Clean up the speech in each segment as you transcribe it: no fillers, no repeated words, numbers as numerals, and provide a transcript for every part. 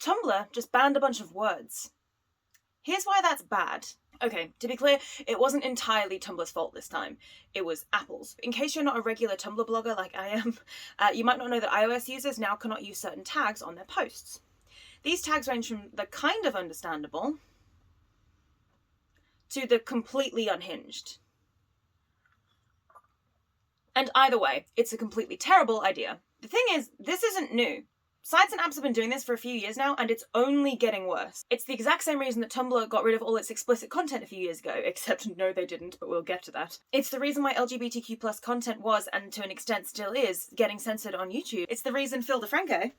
Tumblr just banned a bunch of words. Here's why that's bad. Okay, to be clear, it wasn't entirely Tumblr's fault this time. It was Apple's. In case you're not a regular Tumblr blogger like I am, you might not know that iOS users now cannot use certain tags on their posts. These tags range from the kind of understandable to the completely unhinged. And either way, it's a completely terrible idea. The thing is, this isn't new. Sites and apps have been doing this for a few years now, and it's only getting worse. It's the exact same reason that Tumblr got rid of all its explicit content a few years ago, except no they didn't, but we'll get to that. It's the reason why LGBTQ+ content was, and to an extent still is, getting censored on YouTube. It's the reason Phil DeFranco,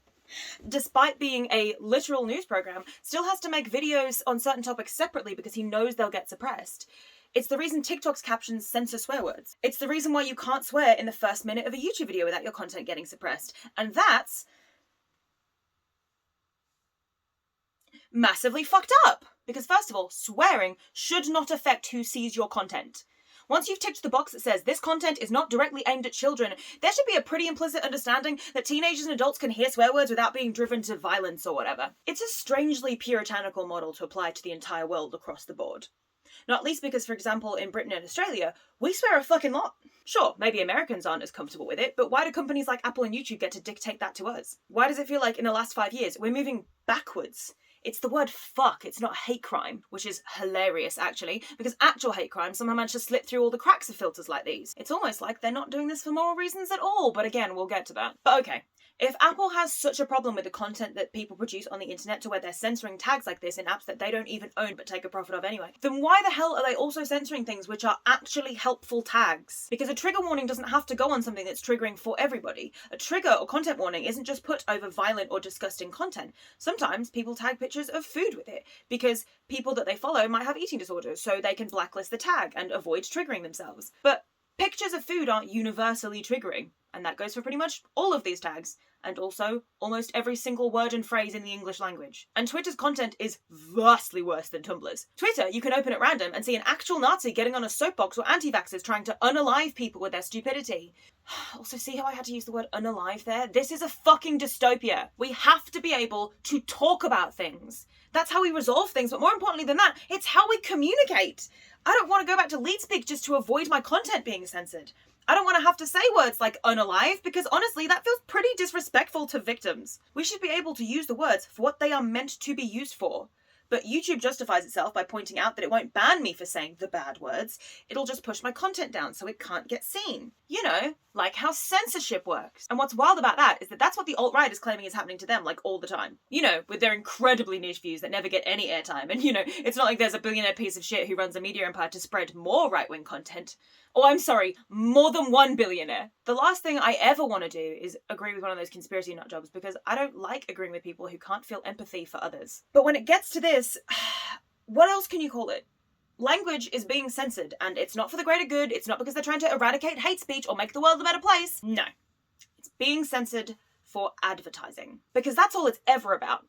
despite being a literal news program, still has to make videos on certain topics separately because he knows they'll get suppressed. It's the reason TikTok's captions censor swear words. It's the reason why you can't swear in the first minute of a YouTube video without your content getting suppressed. And that's massively fucked up. Because first of all, swearing should not affect who sees your content. Once you've ticked the box that says this content is not directly aimed at children, there should be a pretty implicit understanding that teenagers and adults can hear swear words without being driven to violence or whatever. It's a strangely puritanical model to apply to the entire world across the board. Not least because, for example, in Britain and Australia, we swear a fucking lot. Sure, maybe Americans aren't as comfortable with it, but why do companies like Apple and YouTube get to dictate that to us? Why does it feel like in the last 5 years we're moving backwards? It's the word fuck, it's not hate crime, which is hilarious actually, because actual hate crime somehow managed to slip through all the cracks of filters like these. It's almost like they're not doing this for moral reasons at all, but again, we'll get to that. But okay. If Apple has such a problem with the content that people produce on the internet to where they're censoring tags like this in apps that they don't even own but take a profit of anyway, then why the hell are they also censoring things which are actually helpful tags? Because a trigger warning doesn't have to go on something that's triggering for everybody. A trigger or content warning isn't just put over violent or disgusting content. Sometimes people tag pictures of food with it because people that they follow might have eating disorders, so they can blacklist the tag and avoid triggering themselves. But pictures of food aren't universally triggering, and that goes for pretty much all of these tags, and also almost every single word and phrase in the English language. And Twitter's content is vastly worse than Tumblr's. Twitter, you can open at random and see an actual Nazi getting on a soapbox or anti-vaxxers trying to unalive people with their stupidity. Also, see how I had to use the word unalive there? This is a fucking dystopia. We have to be able to talk about things. That's how we resolve things, but more importantly than that, it's how we communicate. I don't want to go back to leet speak just to avoid my content being censored. I don't want to have to say words like unalive because honestly that feels pretty disrespectful to victims. We should be able to use the words for what they are meant to be used for. But YouTube justifies itself by pointing out that it won't ban me for saying the bad words, it'll just push my content down so it can't get seen. You know, like how censorship works. And what's wild about that is that that's what the alt-right is claiming is happening to them, like, all the time. You know, with their incredibly niche views that never get any airtime, and you know, it's not like there's a billionaire piece of shit who runs a media empire to spread more right-wing content. Oh, I'm sorry, more than one billionaire. The last thing I ever want to do is agree with one of those conspiracy nut jobs because I don't like agreeing with people who can't feel empathy for others. But when it gets to this, what else can you call it? Language is being censored, and it's not for the greater good, it's not because they're trying to eradicate hate speech or make the world a better place. No. It's being censored for advertising. Because that's all it's ever about.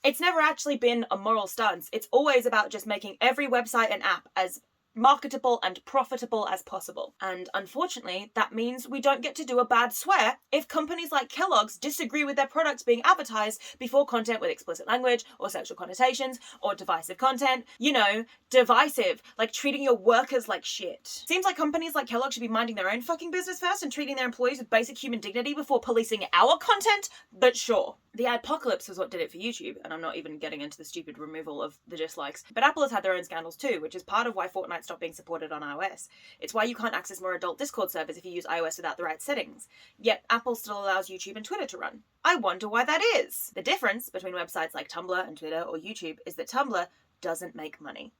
It's never actually been a moral stance. It's always about just making every website and app as marketable and profitable as possible. And unfortunately, that means we don't get to do a bad swear if companies like Kellogg's disagree with their products being advertised before content with explicit language or sexual connotations or divisive content. You know, divisive, like treating your workers like shit. Seems like companies like Kellogg should be minding their own fucking business first and treating their employees with basic human dignity before policing our content, but sure. The adpocalypse was what did it for YouTube, and I'm not even getting into the stupid removal of the dislikes. But Apple has had their own scandals too, which is part of why Fortnite stopped being supported on iOS. It's why you can't access more adult Discord servers if you use iOS without the right settings. Yet Apple still allows YouTube and Twitter to run. I wonder why that is. The difference between websites like Tumblr and Twitter or YouTube is that Tumblr doesn't make money.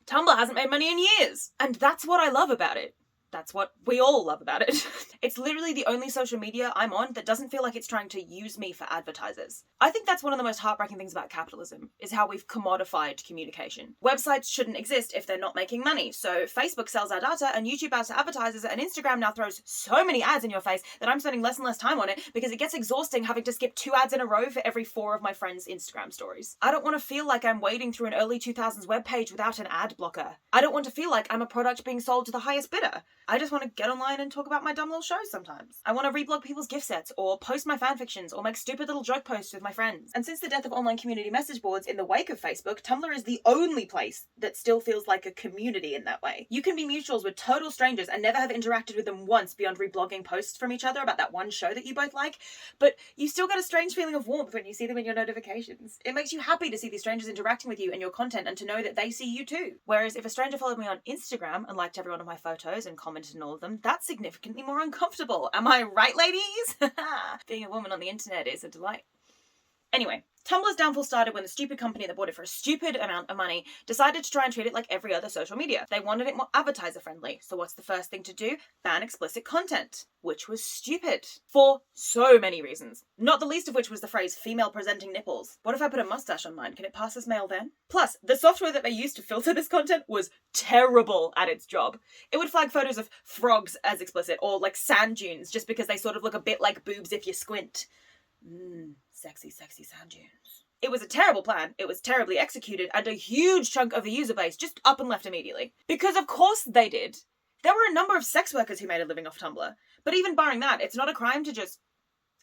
Tumblr hasn't made money in years, and that's what I love about it. That's what we all love about it. It's literally the only social media I'm on that doesn't feel like it's trying to use me for advertisers. I think that's one of the most heartbreaking things about capitalism, is how we've commodified communication. Websites shouldn't exist if they're not making money, so Facebook sells our data and YouTube adds to advertisers, and Instagram now throws so many ads in your face that I'm spending less and less time on it because it gets exhausting having to skip 2 ads in a row for every 4 of my friends' Instagram stories. I don't want to feel like I'm wading through an early 2000s webpage without an ad blocker. I don't want to feel like I'm a product being sold to the highest bidder. I just want to get online and talk about my dumb little shows sometimes. I want to reblog people's gift sets, or post my fanfictions, or make stupid little joke posts with my friends. And since the death of online community message boards in the wake of Facebook, Tumblr is the only place that still feels like a community in that way. You can be mutuals with total strangers and never have interacted with them once beyond reblogging posts from each other about that one show that you both like, but you still get a strange feeling of warmth when you see them in your notifications. It makes you happy to see these strangers interacting with you and your content and to know that they see you too. Whereas if a stranger followed me on Instagram and liked every one of my photos and commented on all of them, that's significantly more uncomfortable. Am I right, ladies? Being a woman on the internet is a delight. Anyway, Tumblr's downfall started when the stupid company that bought it for a stupid amount of money decided to try and treat it like every other social media. They wanted it more advertiser-friendly, so what's the first thing to do? Ban explicit content, which was stupid. For so many reasons. Not the least of which was the phrase, female-presenting nipples. What if I put a mustache on mine? Can it pass as male then? Plus, the software that they used to filter this content was terrible at its job. It would flag photos of frogs as explicit, or like sand dunes, just because they sort of look a bit like boobs if you squint. Sexy, sexy sand dunes. It was a terrible plan, it was terribly executed, and a huge chunk of the user base just up and left immediately. Because of course they did. There were a number of sex workers who made a living off Tumblr. But even barring that, it's not a crime to just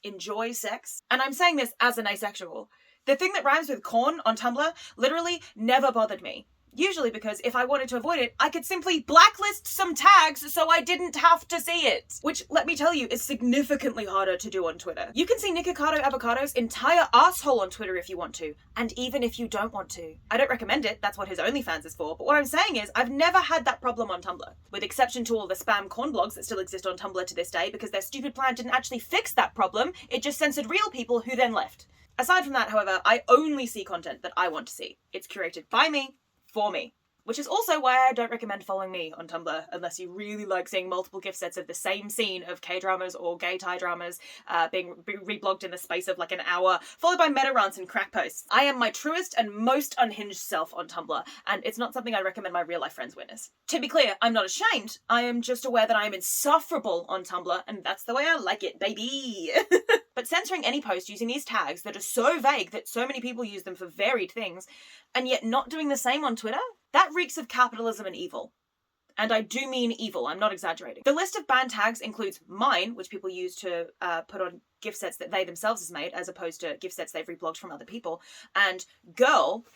enjoy sex. And I'm saying this as an asexual. The thing that rhymes with corn on Tumblr literally never bothered me. Usually because if I wanted to avoid it, I could simply blacklist some tags so I didn't have to see it. Which, let me tell you, is significantly harder to do on Twitter. You can see Nikocado Avocado's entire asshole on Twitter if you want to, and even if you don't want to. I don't recommend it, that's what his OnlyFans is for, but what I'm saying is, I've never had that problem on Tumblr. With exception to all the spam corn blogs that still exist on Tumblr to this day because their stupid plan didn't actually fix that problem, it just censored real people who then left. Aside from that, however, I only see content that I want to see. It's curated by me, for me. Which is also why I don't recommend following me on Tumblr unless you really like seeing multiple gift sets of the same scene of K-dramas or gay Thai dramas being reblogged in the space of like an hour, followed by meta rants and crack posts. I am my truest and most unhinged self on Tumblr, and it's not something I recommend my real life friends witness. To be clear, I'm not ashamed. I am just aware that I am insufferable on Tumblr, and that's the way I like it, baby. But censoring any post using these tags that are so vague that so many people use them for varied things, and yet not doing the same on Twitter? That reeks of capitalism and evil. And I do mean evil, I'm not exaggerating. The list of banned tags includes mine, which people use to put on gift sets that they themselves has made, as opposed to gift sets they've reblogged from other people, and girl,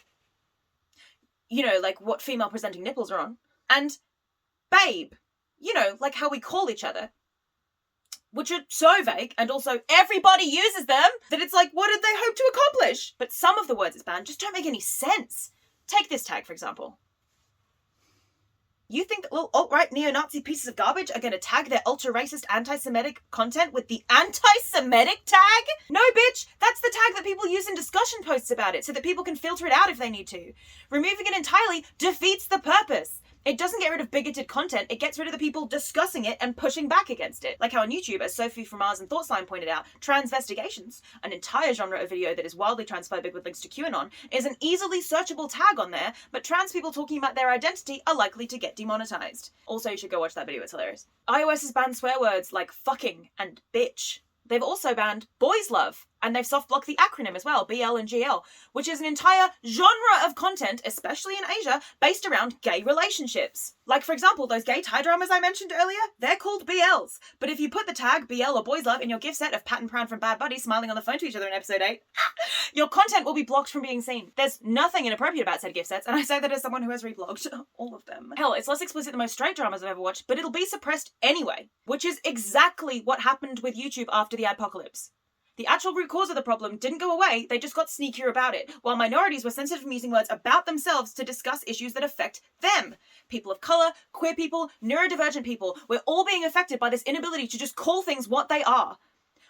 you know, like what female presenting nipples are on, and babe, you know, like how we call each other, which are so vague, and also everybody uses them, that it's like, what did they hope to accomplish? But some of the words it's banned just don't make any sense. Take this tag, for example. You think that little alt-right neo-Nazi pieces of garbage are going to tag their ultra-racist anti-Semitic content with the anti-Semitic tag? No, bitch! That's the tag that people use in discussion posts about it, so that people can filter it out if they need to. Removing it entirely defeats the purpose. It doesn't get rid of bigoted content, it gets rid of the people discussing it and pushing back against it. Like how on YouTube, as Sophie from Mars and Thoughtslime pointed out, transvestigations, an entire genre of video that is wildly transphobic with links to QAnon, is an easily searchable tag on there, but trans people talking about their identity are likely to get demonetized. Also, you should go watch that video, it's hilarious. iOS has banned swear words like fucking and bitch. They've also banned boys love, and they've soft-blocked the acronym as well, BL and GL, which is an entire genre of content, especially in Asia, based around gay relationships. Like, for example, those gay Thai dramas I mentioned earlier, they're called BLs. But if you put the tag BL or boys love in your gift set of Pat and Pran from Bad Buddies smiling on the phone to each other in episode 8, your content will be blocked from being seen. There's nothing inappropriate about said gift sets, and I say that as someone who has reblogged all of them. Hell, it's less explicit than most straight dramas I've ever watched, but it'll be suppressed anyway, which is exactly what happened with YouTube after the adpocalypse. The actual root cause of the problem didn't go away, they just got sneakier about it, while minorities were censored from using words about themselves to discuss issues that affect them. People of colour, queer people, neurodivergent people, we're all being affected by this inability to just call things what they are.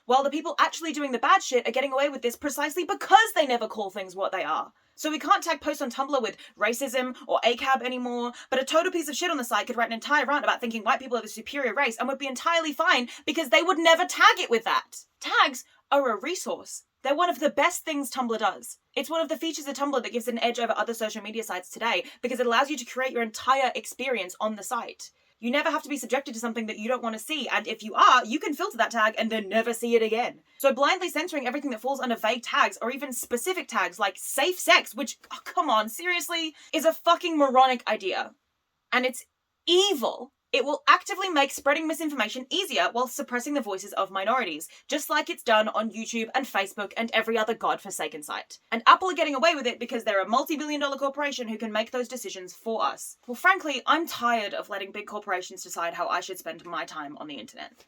While the people actually doing the bad shit are getting away with this precisely because they never call things what they are. So we can't tag posts on Tumblr with racism or ACAB anymore, but a total piece of shit on the site could write an entire rant about thinking white people are the superior race and would be entirely fine because they would never tag it with that. Tags are a resource. They're one of the best things Tumblr does. It's one of the features of Tumblr that gives it an edge over other social media sites today because it allows you to create your entire experience on the site. You never have to be subjected to something that you don't want to see, and if you are, you can filter that tag and then never see it again. So blindly censoring everything that falls under vague tags, or even specific tags like safe sex, which, oh, come on, seriously, is a fucking moronic idea. And it's evil. It will actively make spreading misinformation easier while suppressing the voices of minorities, just like it's done on YouTube and Facebook and every other godforsaken site. And Apple are getting away with it because they're a multi-billion-dollar corporation who can make those decisions for us. Well, frankly, I'm tired of letting big corporations decide how I should spend my time on the internet.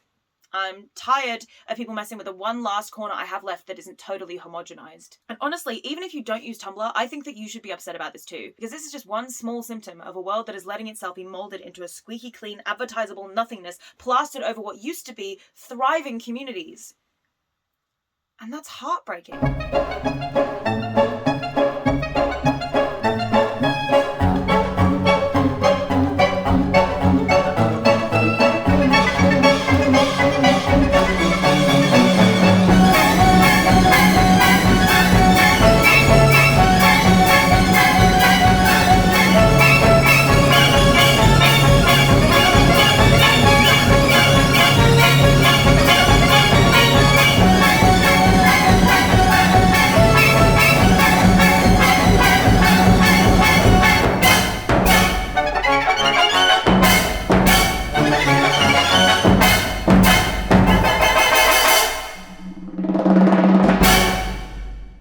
I'm tired of people messing with the one last corner I have left that isn't totally homogenized. And honestly, even if you don't use Tumblr, I think that you should be upset about this too, because this is just one small symptom of a world that is letting itself be molded into a squeaky clean, advertisable nothingness plastered over what used to be thriving communities. And that's heartbreaking.